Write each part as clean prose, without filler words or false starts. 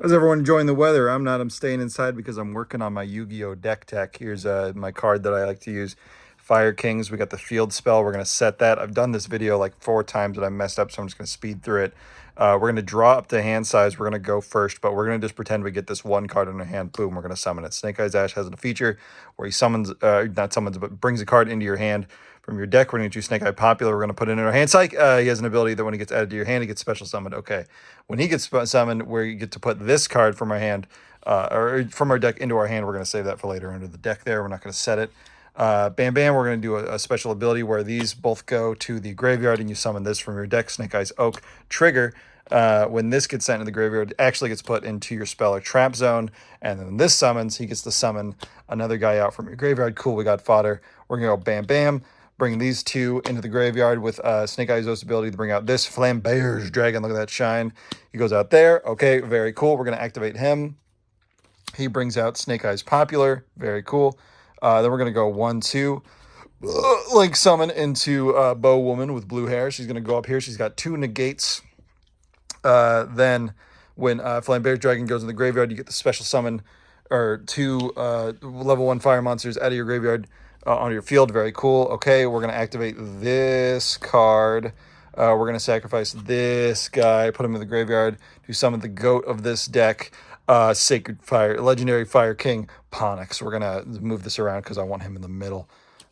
How's everyone enjoying the weather? I'm not. I'm staying inside because I'm working on my Yu-Gi-Oh deck tech. Here's my card that I like to use. Fire Kings. We got the field spell. We're going to set that. I've done this video like 4 times and I messed up, so I'm just going to speed through it. We're going to draw up to hand size. We're going to go first, but we're going to just pretend we get this one card in our hand. Boom, we're going to summon it. Snake Eyes Ash has a feature where he summons, not summons, but brings a card into your hand from your deck. We're going to choose Snake Eye Popular. We're going to put it in our hand. Psych. He has an ability that when he gets added to your hand, he gets special summoned. Okay. When he gets summoned, we get to put this card from our hand, or from our deck into our hand. We're going to save that for later under the deck there. We're not going to set it. Bam Bam, we're going to do a special ability where these both go to the graveyard and you summon this from your deck. Snake Eyes Oak. Trigger. When this gets sent to the graveyard, it actually gets put into your spell or trap zone. And then this summons, he gets to summon another guy out from your graveyard. Cool, we got fodder. We're going to go Bam Bam. Bring these two into the graveyard with Snake Eyes Oak's ability to bring out this Flambear's Dragon. Look at that shine. He goes out there. Okay, very cool. We're going to activate him. He brings out Snake Eyes Popular. Very cool. Then we're going to go 1-2. Link summon into Bow Woman with blue hair. She's going to go up here. She's got 2 negates. Then when Flambear's Dragon goes in the graveyard, you get the special summon or 2 level 1 fire monsters out of your graveyard onto your field. Very cool. Okay, we're going to activate this card. We're going to sacrifice this guy, put him in the graveyard to summon the goat of this deck, Sacred Fire, Legendary Fire King, Ponix. We're going to move this around because I want him in the middle.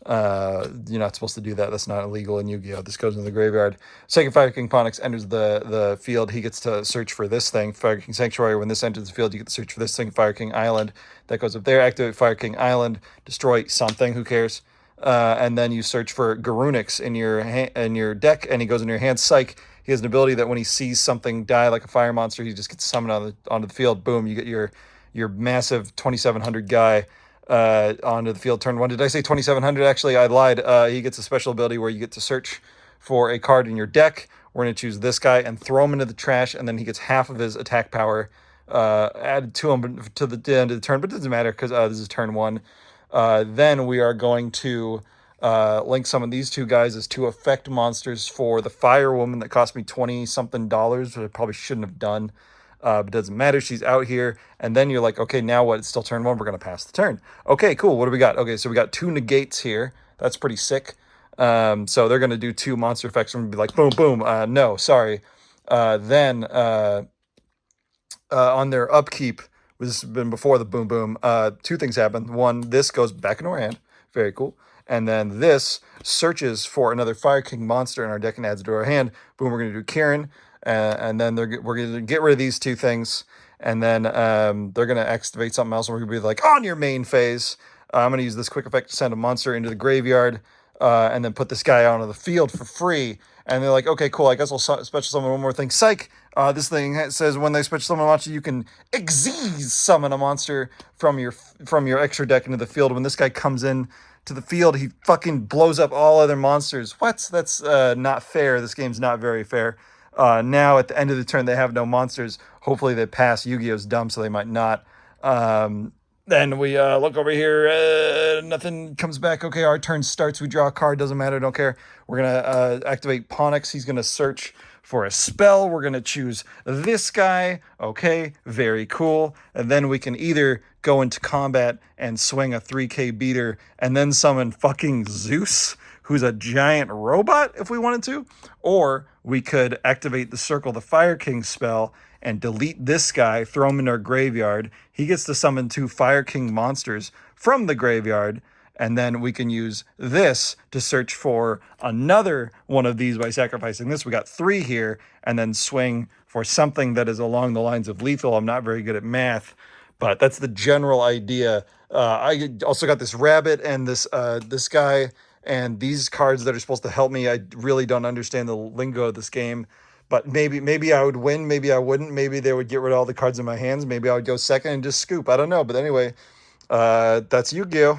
You're not supposed to do that. That's not illegal in Yu-Gi-Oh! This goes in the graveyard. Second Fire King Ponix enters the field. He gets to search for this thing, Fire King Sanctuary. When this enters the field, you get to search for this thing, Fire King Island. That goes up there. Activate Fire King Island. Destroy something. Who cares? And then you search for Garunix in your deck, and he goes in your hand. Psych. He has an ability that when he sees something die like a fire monster, he just gets summoned onto the field. Boom! You get your massive 2,700 guy onto the field turn 1. Did I say 2,700? Actually, I lied. He gets a special ability where you get to search for a card in your deck. We're going to choose this guy and throw him into the trash, and then he gets half of his attack power added to him to the end of the turn, but it doesn't matter because this is turn 1. Then we are going to link summon these 2 guys as 2 effect monsters for the Fire Woman that cost me 20-something dollars, which I probably shouldn't have done. But it doesn't matter. She's out here. And then you're like, okay, now what? It's still turn 1. We're going to pass the turn. Okay, cool. What do we got? Okay, so we got 2 negates here. That's pretty sick. So they're going to do 2 monster effects. We're going to be like, boom, boom. No, sorry. Then on their upkeep, this has been before the boom, boom. 2 things happen. One, this goes back into our hand. Very cool. And then this searches for another Fire King monster in our deck and adds it to our hand. Boom, we're going to do Kieran. And then we're going to get rid of these 2 things. And then they're going to activate something else. And we're going to be like, on your main phase. I'm going to use this quick effect to send a monster into the graveyard. And then put this guy onto the field for free. And they're like, okay, cool. I guess I'll special summon one more thing. Psych! This thing says when they special summon a monster, you can Xyz summon a monster from your extra deck into the field. When this guy comes in to the field, he fucking blows up all other monsters. What? That's not fair. This game's not very fair. Now at the end of the turn, they have no monsters. Hopefully they pass. Yu-Gi-Oh's dumb, so they might not. Then we look over here. Nothing comes back. Okay, our turn starts. We draw a card. Doesn't matter. Don't care. We're going to activate Ponix. He's going to search for a spell. We're going to choose this guy. Okay, very cool. And then we can either go into combat and swing a 3K beater and then summon fucking Zeus, who's a giant robot, if we wanted to. Or we could activate the Circle the Fire King spell and delete this guy, throw him in our graveyard. He gets to summon 2 Fire King monsters from the graveyard, and then we can use this to search for another one of these by sacrificing this. We got 3 here, and then swing for something that is along the lines of lethal. I'm not very good at math, but that's the general idea. I also got this rabbit and this guy and these cards that are supposed to help me. I really don't understand the lingo of this game. But maybe I would win, maybe I wouldn't. Maybe they would get rid of all the cards in my hands. Maybe I would go second and just scoop. I don't know. But anyway, that's Yu-Gi-Oh!